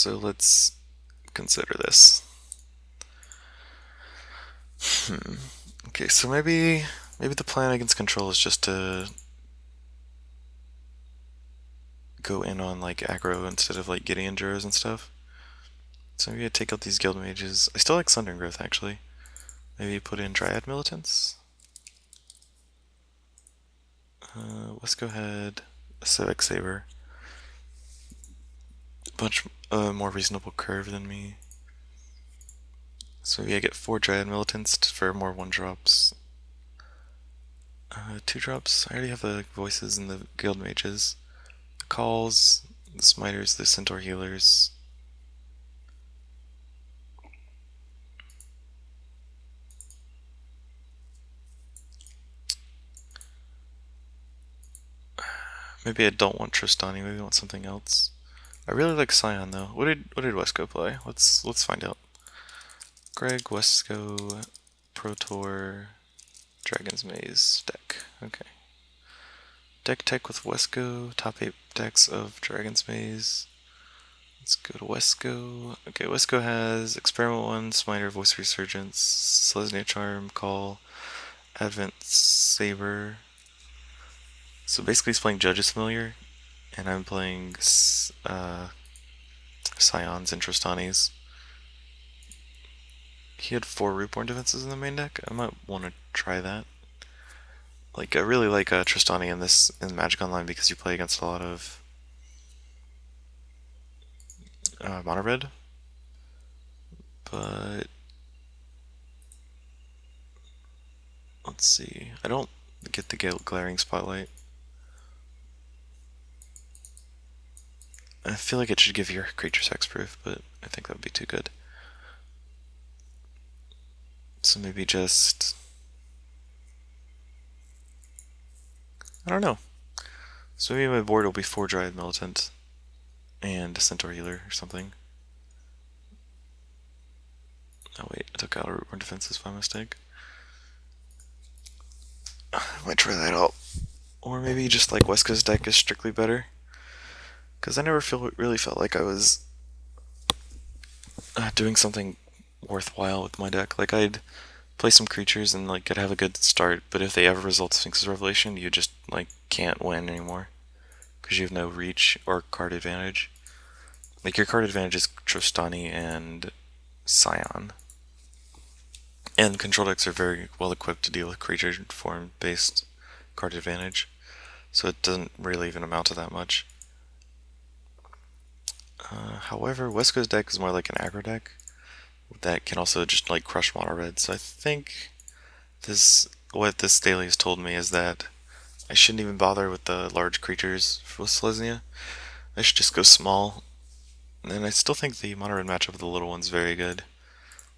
So let's consider this. Okay, so maybe the plan against control is just to go in on like aggro instead of like getting enduros and stuff. So maybe I take out these guild mages. I still like Sundering Growth actually. Maybe put in Dryad Militants. Let's go ahead. Civic Saber. Much more reasonable curve than me. So maybe I get 4 Dryad Militants for more 1-drops. 2-drops. I already have the voices and the guild mages. The calls, the smiters, the centaur healers. Maybe I don't want Tristani, maybe I want something else. I really like Scion though. What did Wesco play? Let's find out. Greg, Wesco, Pro Tour, Dragon's Maze deck. Okay. Deck tech with Wesco, top 8 decks of Dragon's Maze. Let's go to Wesco. Okay, Wesco has Experiment 1, Smiter, Voice Resurgence, Selesnya Charm, Call, Advent Saber. So basically he's playing Judge's Familiar, and I'm playing Scions and Tristanis. He had 4 Rootborn defenses in the main deck. I might want to try that. Like I really like Tristani in Magic Online because you play against a lot of mono red, but let's see. I don't get the glaring spotlight. I feel like it should give your creatures hexproof, but I think that would be too good. So maybe just I don't know. So maybe my board will be 4 Dryad Militant and a Centaur Healer or something. Oh wait, I took out a Rootborn Defenses by mistake. I might try that out. Or maybe just like Weska's deck is strictly better. Because I never really felt like I was doing something worthwhile with my deck. Like I'd play some creatures and like I'd have a good start, but if they ever result Sphinx's Revelation, you just like can't win anymore because you have no reach or card advantage. Like your card advantage is Trostani and Scion, and control decks are very well equipped to deal with creature form based card advantage, so it doesn't really even amount to that much. However, Wesco's deck is more like an aggro deck that can also just like crush mono red. So I think what this daily has told me is that I shouldn't even bother with the large creatures with Selesnya. I should just go small. And I still think the mono red matchup with the little one's very good.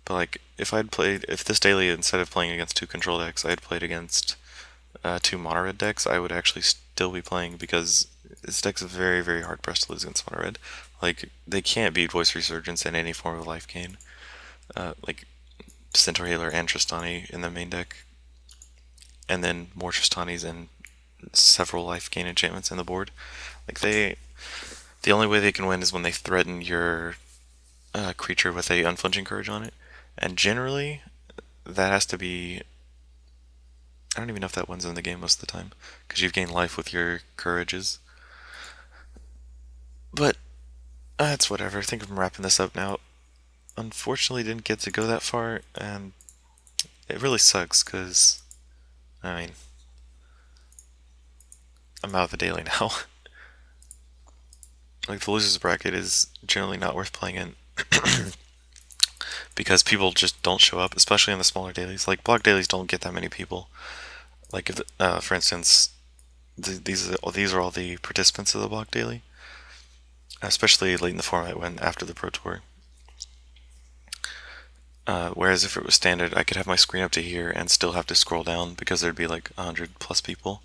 But like if this daily instead of playing against 2 control decks, I had played against 2 mono red decks, I would actually still be playing because this deck's very, very hard pressed to lose against mono red. Like they can't beat Voice Resurgence in any form of life gain. Like Centaur Healer and Tristani in the main deck, and then more Tristanis and several life gain enchantments in the board. Like the only way they can win is when they threaten your creature with a unflinching courage on it, and generally that has to be. I don't even know if that one's in the game most of the time because you've gained life with your courages. But that's whatever. I think I'm wrapping this up now. Unfortunately, didn't get to go that far, and it really sucks because I mean I'm out of the daily now. Like the losers bracket is generally not worth playing in because people just don't show up, especially in the smaller dailies. Like block dailies don't get that many people. Like if, for instance, these are all the participants of the block daily, especially late in the format when after the Pro Tour. Whereas if it was standard, I could have my screen up to here and still have to scroll down because there'd be like 100 plus people.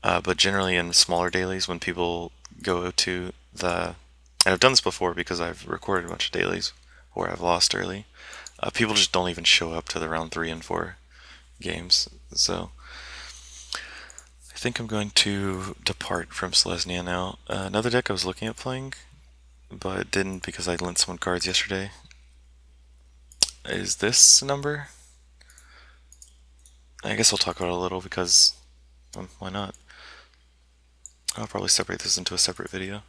But generally in smaller dailies, when people go to and I've done this before because I've recorded a bunch of dailies where I've lost early, people just don't even show up to the round 3 and 4 games. So I think I'm going to depart from Selesnya now. Another deck I was looking at playing but didn't because I lent someone cards yesterday. Is this a number? I guess I'll talk about it a little because why not? I'll probably separate this into a separate video.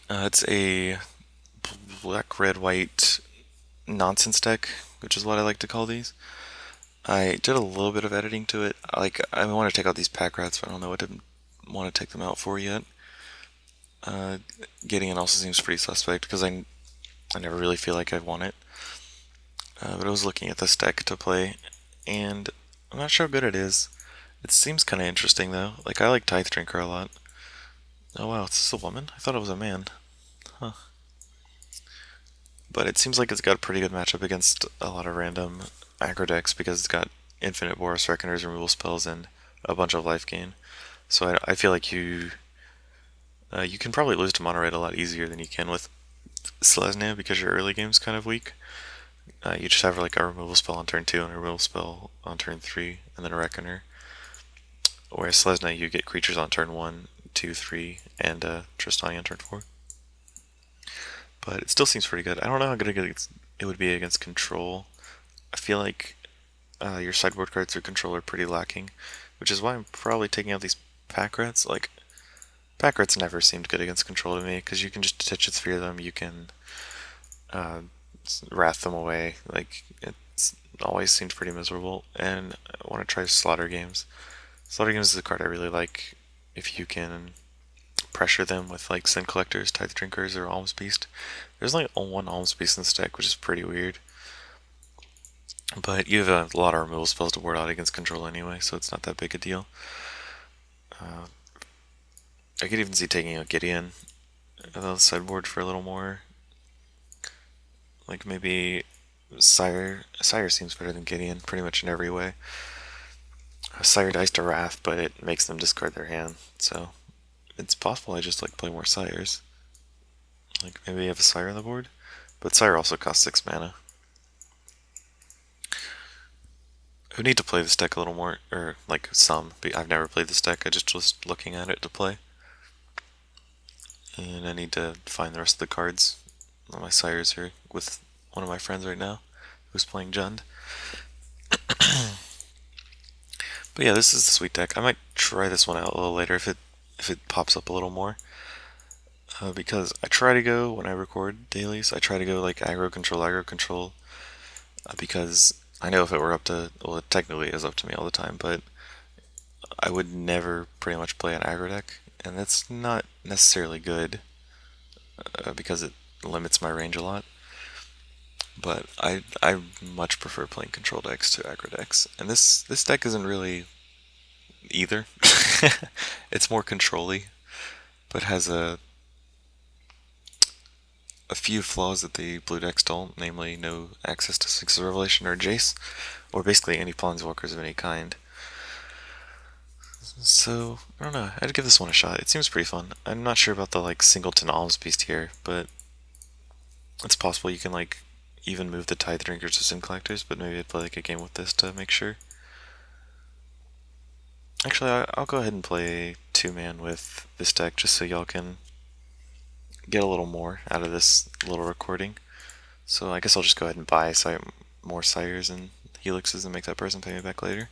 It's a black, red, white nonsense deck, which is what I like to call these. I did a little bit of editing to it. Like, I want to take out these pack rats, but I don't know what to want to take them out for yet. Getting it also seems pretty suspect because I never really feel like I want it. But I was looking at this deck to play, and I'm not sure how good it is. It seems kind of interesting though. Like, I like Tithe Drinker a lot. Oh wow, it's this a woman? I thought it was a man. Huh. But it seems like it's got a pretty good matchup against a lot of random aggro decks because it's got infinite Boros Reckoners, removal spells, and a bunch of life gain. So I feel like you can probably lose to mono red a lot easier than you can with Selesnya because your early game's kind of weak. You just have like a removal spell on turn 2 and a removal spell on turn 3, and then a Reckoner. Whereas Selesnya, you get creatures on turn 1, 2, 3, and Tristani on turn 4. But it still seems pretty good. I don't know how good it would be against control. I feel like your sideboard cards through control are pretty lacking, which is why I'm probably taking out these pack rats. Like, pack rats never seemed good against control to me, because you can just Ditch and Sphere them, you can wrath them away. Like, it's always seemed pretty miserable, and I want to try Slaughter Games. Slaughter Games is a card I really like if you can pressure them with like Sin Collectors, Tithe Drinkers, or Alms Beast. There's like one Alms Beast in this deck, which is pretty weird. But you have a lot of removal spells to ward out against control anyway, so it's not that big a deal. I could even see taking a Gideon on the sideboard for a little more. Like maybe Sire. Sire seems better than Gideon pretty much in every way. Sire dies to Wrath, but it makes them discard their hand, so it's possible I just like play more Sires. Like maybe you have a Sire on the board, but Sire also costs 6 mana. I would need to play this deck a little more, or like some, but I've never played this deck, I just was looking at it to play. And I need to find the rest of the cards. My Sires are with one of my friends right now, who's playing Jund. But yeah, this is the sweet deck. I might try this one out a little later if it pops up a little more. Because I try to go, when I record dailies, I try to go like aggro control, because I know if it were up to, well, it technically is up to me all the time, but I would never pretty much play an aggro deck, and that's not necessarily good, because it limits my range a lot. But I much prefer playing control decks to aggro decks, and this deck isn't really either. It's more control-y, but has a few flaws that the blue decks don't, namely no access to Six of Revelation or Jace, or basically any Planeswalkers of any kind. So, I don't know, I'd give this one a shot. It seems pretty fun. I'm not sure about the like singleton Alms Beast here, but it's possible you can like even move the Tithe Drinkers to Sin Collectors, but maybe I'd play like a game with this to make sure. Actually, I'll go ahead and play 2-man with this deck just so y'all can get a little more out of this little recording. So I guess I'll just go ahead and buy more Sires and Helixes and make that person pay me back later.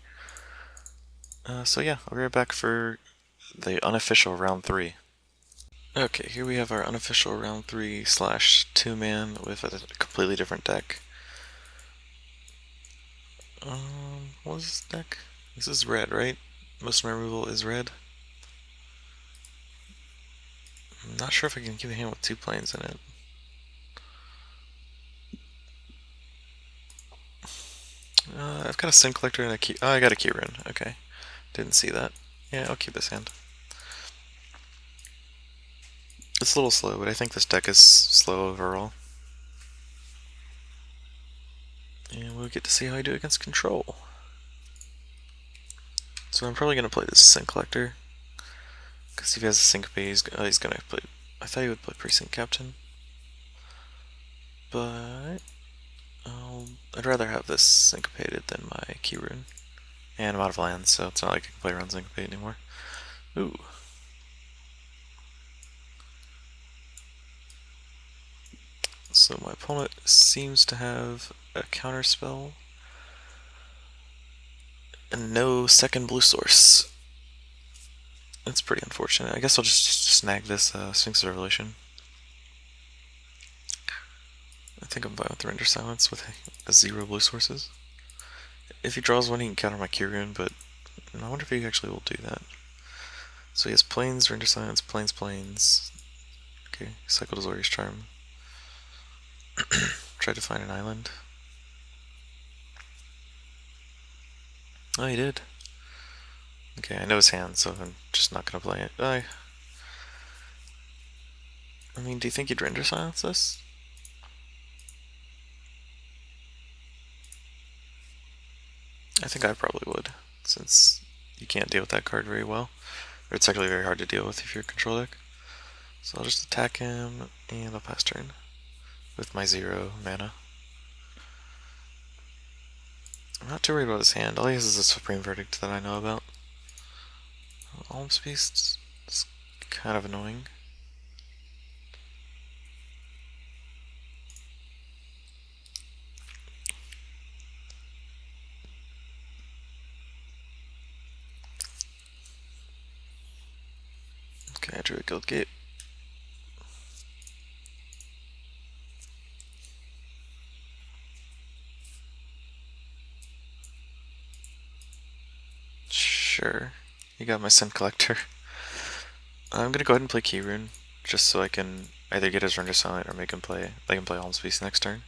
So yeah, I'll be right back for the unofficial round 3. Okay, here we have our unofficial round 3 / 2-man with a completely different deck. What is this deck? This is red, right? Most of my removal is red. I'm not sure if I can give a hand with 2 planes in it. I've got a Sin Collector and a key. Oh, I got a key rune. Okay. Didn't see that. Yeah, I'll keep this hand. It's a little slow, but I think this deck is slow overall. And we'll get to see how I do against control. So I'm probably going to play this Sin Collector, because if he has a Syncope, he's going to play... I thought he would play Precinct Captain. But... I'd rather have this Syncopated than my key rune. And I'm out of lands, so it's not like I can play around Syncopate anymore. Ooh. So my opponent seems to have a counter spell and no second blue source. That's pretty unfortunate. I guess I'll just snag this Sphinx Revelation. I think I'm fine with the Render Silence with a 0 blue sources. If he draws one, he can counter my Kyrian, but I wonder if he actually will do that. So he has Plains, Render Silence, Plains, Plains. Okay, Cycle Azorius Charm. Tried to find an island. Oh, he did. Okay, I know his hand, so I'm just not gonna play it. I mean, do you think he'd Render Silence this? I think I probably would, since you can't deal with that card very well. Or it's actually very hard to deal with if you're a control deck. So I'll just attack him, and I'll pass turn with my 0 mana. I'm not too worried about his hand. All he has is a Supreme Verdict that I know about. Alms Beast is kind of annoying. Okay, I drew a Guild Gate. Sure. You got my Sun Collector. I'm gonna go ahead and play Keyrune, just so I can either get his Render Silent or make him play. I can play Alms Beast next turn.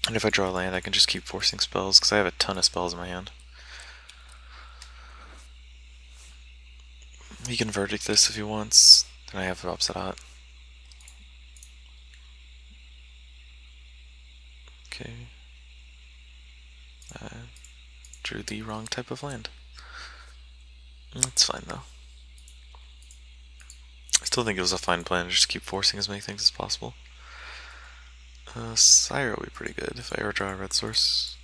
And if I draw a land, I can just keep forcing spells, because I have a ton of spells in my hand. He can Verdict this if he wants, then I have Rhapsodot. Okay. Drew the wrong type of land. That's fine though. I still think it was a fine plan to just keep forcing as many things as possible. Sire will be pretty good if I ever draw a red source.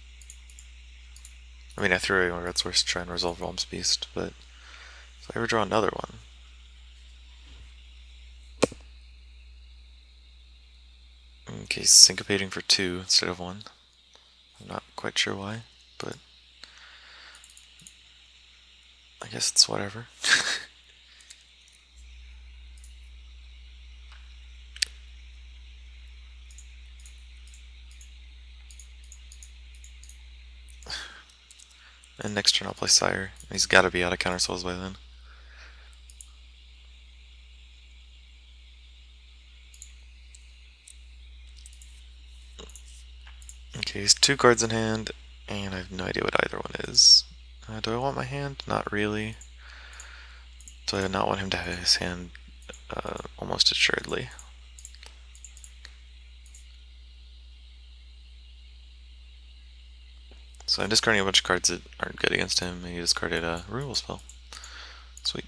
I mean, I threw away my red source to try and resolve Realm's Beast, but if I ever draw another one... Okay, syncopating for 2 instead of 1. I'm not quite sure why, but I guess it's whatever. And next turn I'll play Sire. He's got to be out of counter spells by then. Okay, he's 2 cards in hand, and I have no idea what either one is. Do I want my hand? Not really. Do I not want him to have his hand almost assuredly? So I'm discarding a bunch of cards that aren't good against him, and he discarded a removal spell. Sweet.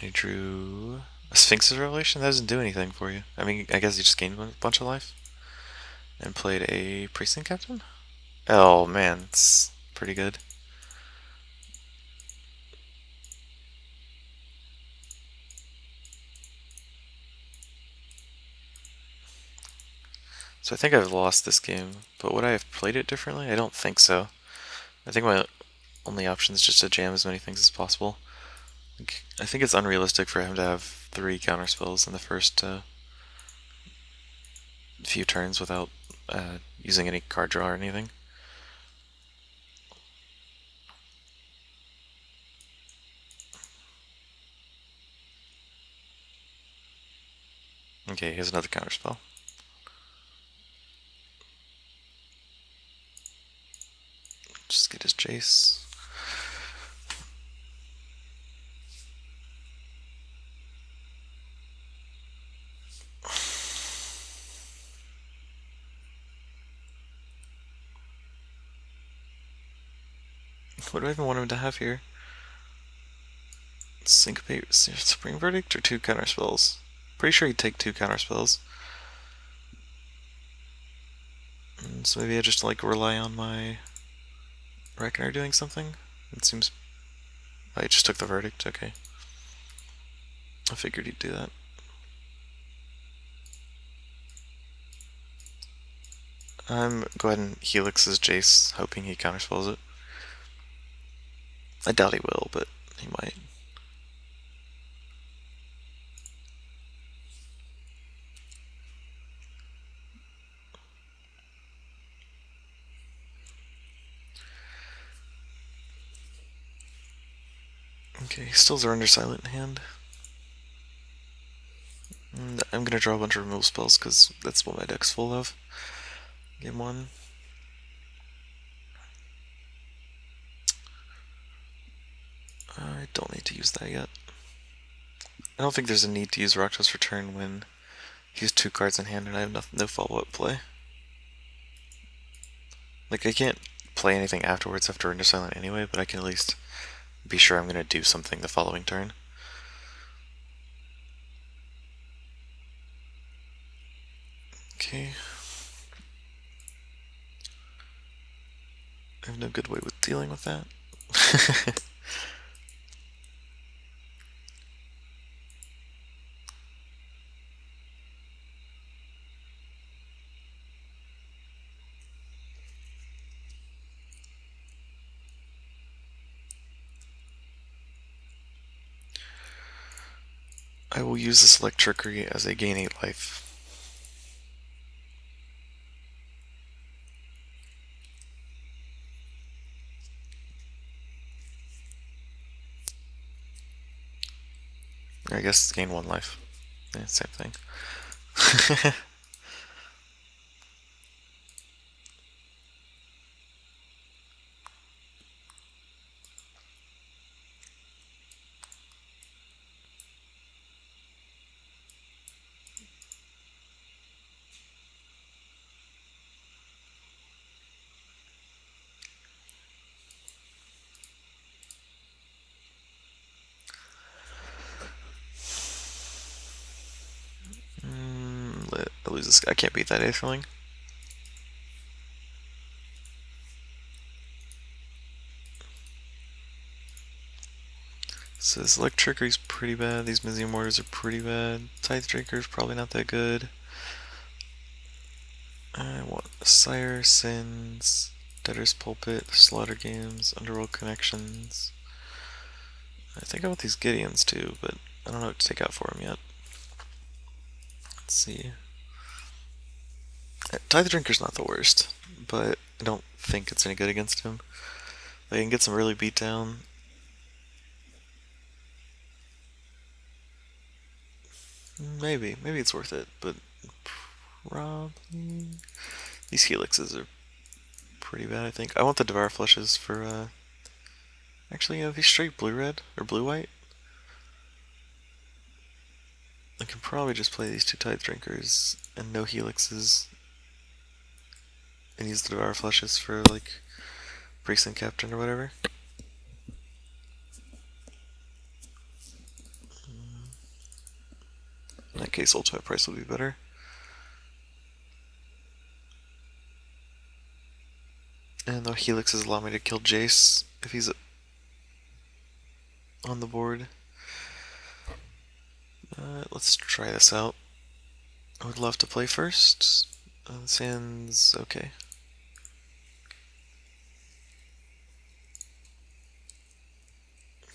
He drew a Sphinx's Revelation? That doesn't do anything for you. I mean, I guess he just gained a bunch of life. And played a Precinct Captain? Oh man, it's pretty good. So I think I've lost this game, but would I have played it differently? I don't think so. I think my only option is just to jam as many things as possible. I think it's unrealistic for him to have 3 counterspells in the first few turns without using any card draw or anything. Okay, here's another counterspell. Just get his Jace. What do I even want him to have here? Syncopate, Supreme Verdict, or 2 counterspells? Pretty sure he'd take 2 counterspells. So maybe I just like rely on my reckoner doing something. It seems I just took the verdict. Okay, I figured he'd do that. I'm go ahead and Helix his Jace, hoping he counterspells it. I doubt he will, but he might. Okay, he still has Under Silent in hand. And I'm gonna draw a bunch of removal spells because that's what my deck's full of. Game one. I don't need to use that yet. I don't think there's a need to use Rakdos Return when he has 2 cards in hand and I have no follow-up play. Like, I can't play anything afterwards after Under Silent anyway, but I can at least be sure I'm gonna do something the following turn. Okay. I have no good way with dealing with that. I will use this Electrickery as a gain 8 life. I guess gain 1 life. Yeah, same thing. I lose this guy. I can't beat that Aetherling. So this Electrickery's pretty bad. These Mizium Mortars are pretty bad. Tithe Drinker's probably not that good. I want Sire, Sins, Debtor's Pulpit, Slaughter Games, Underworld Connections. I think I want these Gideons too, but I don't know what to take out for them yet. Let's see. Tithe Drinker's not the worst, but I don't think it's any good against him. They can get some really beat down. Maybe it's worth it, but probably these Helixes are pretty bad. I think I want the Devour Flushes for. Actually, yeah, these straight blue-red or blue-white. I can probably just play these 2 Tithe Drinkers and no Helixes, and use the Devour Flushes for like Precinct Captain or whatever. In that case, Ultimate Price will be better. And the Helixes allow me to kill Jace if he's on the board. Let's try this out. I would love to play first. Sands, okay.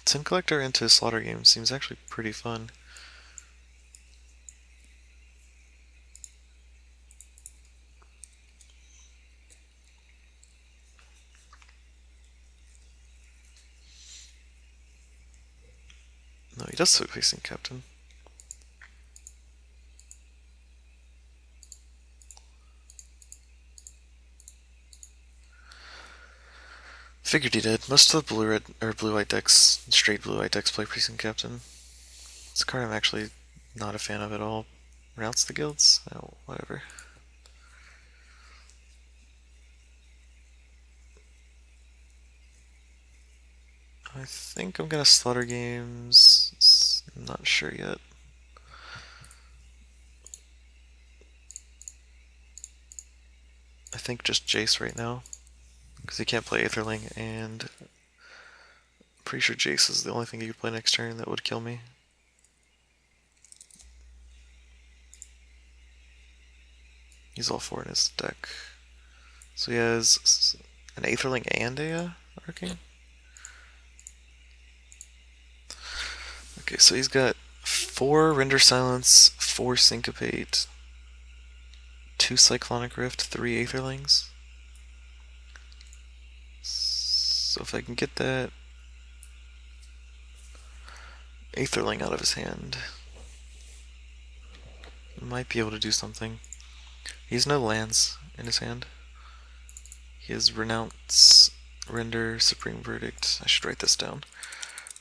Tin Collector into Slaughter Games seems actually pretty fun. No, he does switch facing Captain. Figured he did. Most of the blue-red or blue-white decks, straight blue-white decks, play Precinct Captain. This card I'm actually not a fan of at all. Renounce the guilds? Oh, whatever. I think I'm gonna Slaughter Games. I'm not sure yet. I think just Jace right now, because he can't play Aetherling, and I'm pretty sure Jace is the only thing he could play next turn that would kill me. He's all 4 in his deck. So he has an Aetherling and a Arcane? Okay, so he's got 4 Render Silence, 4 Syncopate, 2 Cyclonic Rift, 3 Aetherlings. So if I can get that Aetherling out of his hand, I might be able to do something. He has no lands in his hand. He has Renounce, Render, Supreme Verdict. I should write this down.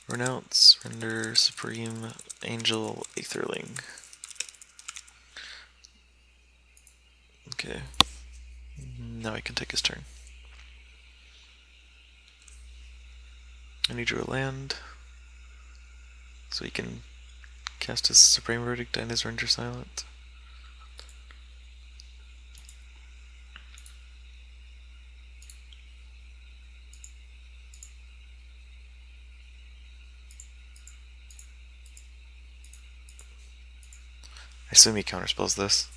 Renounce, Render, Supreme, Angel, Aetherling. Okay. Now I can take his turn. And he drew a land, so he can cast his Supreme Verdict and his Render Silent. I assume he counterspells this.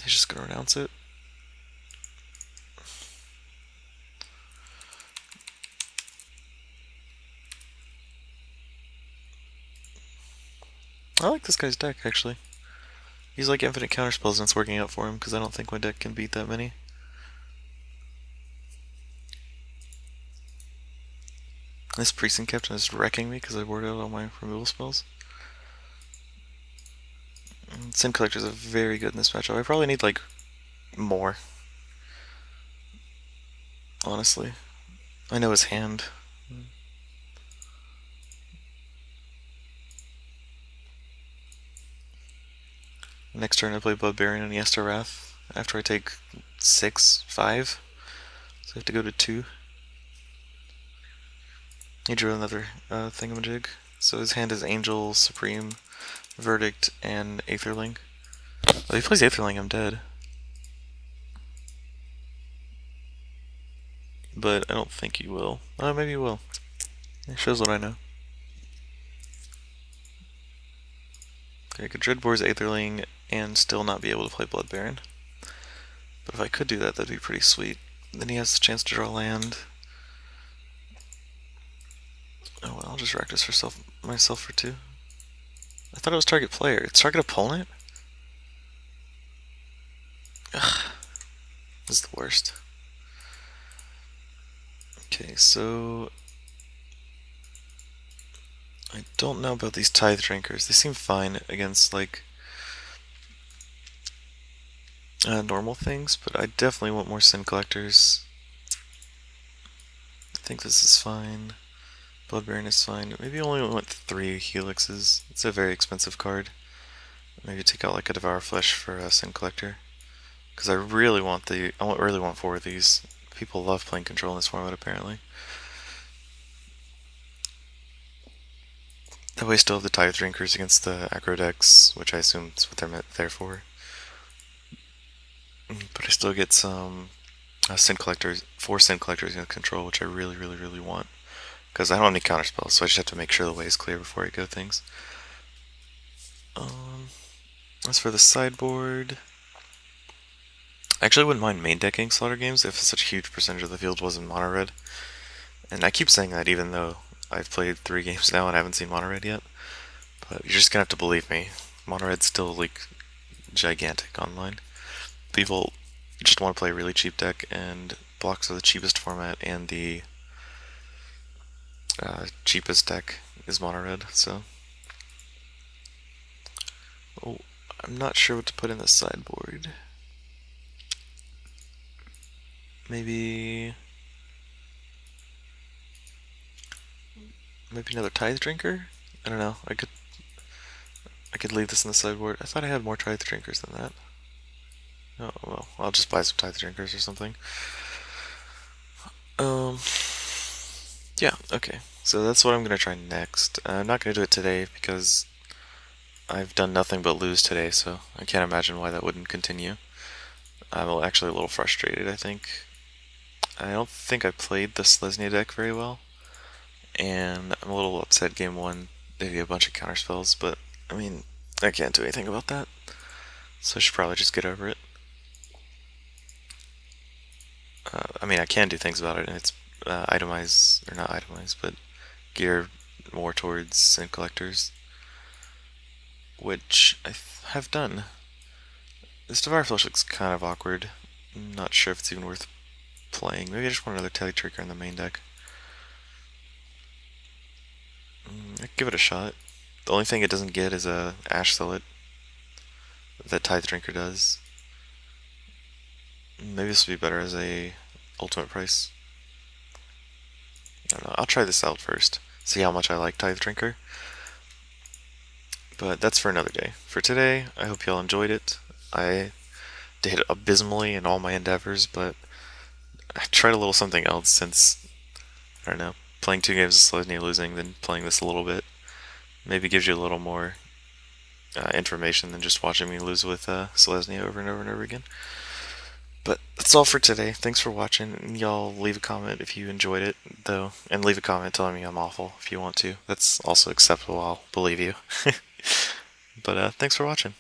He's just gonna renounce it. I like this guy's deck, actually. He's like infinite counterspells and it's working out for him, because I don't think my deck can beat that many. This Precinct Captain is wrecking me because I warded out all my removal spells. Sin Collectors are very good in this matchup. I probably need like more. Honestly. I know his hand. Next turn I play Bloodbarian and he has to Wrath after I take 6, 5. So I have to go to 2. He drew another thingamajig. So his hand is Angel, Supreme, Verdict, and Aetherling. If he plays Aetherling, I'm dead. But I don't think he will. Oh, maybe he will. It shows what I know. Okay, I could Dreadbore's Aetherling and still not be able to play Blood Baron. But if I could do that, that'd be pretty sweet. Then he has a chance to draw land. Oh well, I'll just rack this for myself for 2. I thought it was target player. It's target opponent? Ugh. This is the worst. Okay, so I don't know about these Tithe Drinkers. They seem fine against like normal things, but I definitely want more Sin Collectors. I think this is fine. Blood Baron is fine. Maybe I only want 3 Helixes. It's a very expensive card. Maybe take out like a Devour Flesh for a Sin Collector. Because I really want really want 4 of these. People love playing control in this format apparently. That way I still have the Tithe Drinkers against the aggro decks, which I assume is what they're there for. But I still get some Sin Collectors, 4 Sin Collectors in control, which I really, really, really want. Because I don't have any counterspells, so I just have to make sure the way is clear before I go things. As for the sideboard, I actually wouldn't mind main decking Slaughter Games if such a huge percentage of the field was in mono red. And I keep saying that even though I've played 3 games now and I haven't seen mono red yet. But you're just gonna have to believe me. Mono red's still like gigantic online. People just want to play a really cheap deck, and blocks are the cheapest format, and the cheapest deck is mono red. So, I'm not sure what to put in the sideboard. Maybe another Tithe Drinker? I don't know. I could leave this in the sideboard. I thought I had more Tithe Drinkers than that. Oh well, I'll just buy some Tithe Drinkers or something. Yeah, okay. So that's what I'm gonna try next. I'm not gonna do it today because I've done nothing but lose today, so I can't imagine why that wouldn't continue. I'm actually a little frustrated, I think. I don't think I played the Selesnya deck very well, and I'm a little upset game one. They did a bunch of counter spells, but I mean, I can't do anything about that, so I should probably just get over it. I mean, I can do things about it, and it's itemize, or not itemize, but gear more towards Sin Collectors, which I have done. This Devour Flesh looks kind of awkward. I'm not sure if it's even worth playing. Maybe I just want another Tag Trigger in the main deck. I'd give it a shot. The only thing it doesn't get is a Ash Zealot that Tithe Drinker does. Maybe this would be better as a ultimate price. I don't know. I'll try this out first. See how much I like Tithe Drinker. But that's for another day. For today, I hope y'all enjoyed it. I did abysmally in all my endeavors, but I tried a little something else since, I don't know, playing 2 games of Selesnya losing, then playing this a little bit. Maybe gives you a little more information than just watching me lose with Selesnya over and over and over again. But that's all for today. Thanks for watching. Y'all leave a comment if you enjoyed it, though, and leave a comment telling me I'm awful if you want to. That's also acceptable. I'll believe you. But thanks for watching.